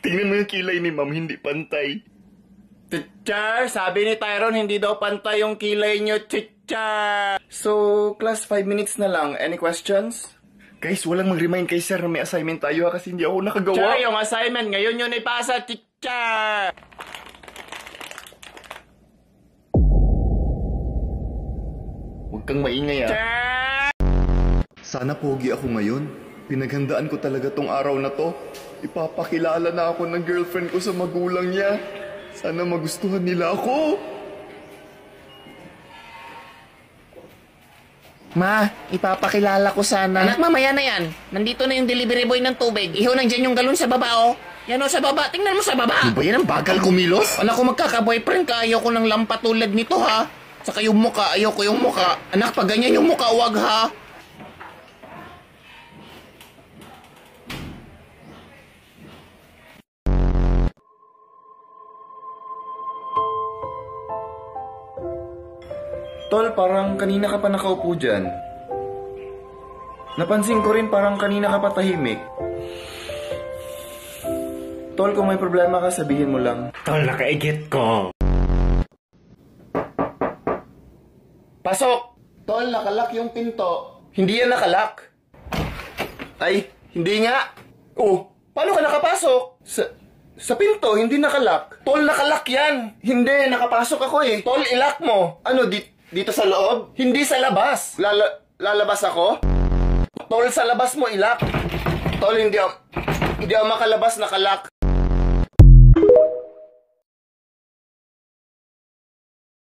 Tingnan mo yung kilay ni ma'am, hindi pantay. Teacher, sabi ni Tyrone hindi daw pantay yung kilay nyo, teacher. So, class 5 minutes na lang. Any questions? Guys, walang mag-remind kay sir na may assignment tayo kasi hindi ako nakagawa. Teacher, yung assignment ngayon yun ipasa, teacher. Huwag kang maingay Sana pogi ako ngayon. Pinaghandaan ko talaga tong araw na to. Ipapakilala na ako ng girlfriend ko sa magulang niya. Sana magustuhan nila ako. Ma, ipapakilala ko sana. Anak, mamaya na yan. Nandito na yung delivery boy ng tubig. Iho nandyan yung galon sa baba, oh. Yan o, sa baba. Tingnan mo sa baba. Ano ba yan? Ang bagal kumilos? Anak ko, magkaka-boyfriend ka. Ayaw ko ng lampa tulad nito, ha. Saka yung muka, ayaw ko yung muka. Anak, pag ganyan yung muka, wag, ha. Tol, parang kanina ka pa nakaupo dyan. Napansin ko rin parang kanina ka pa tahimik. Tol, kung may problema ka, sabihin mo lang. Tol, nakaigit ko. Pasok! Tol, nakalak yung pinto. Hindi yan nakalak. Ay, hindi nga. Oh, paano ka nakapasok? Sa pinto, hindi nakalak. Tol, nakalak yan. Hindi, nakapasok ako eh. Tol, ilak mo. Ano, dito sa loob? Hindi sa labas. Lalabas ako? Tol, sa labas mo ilak. Tol, hindi ako makalabas, nakalak.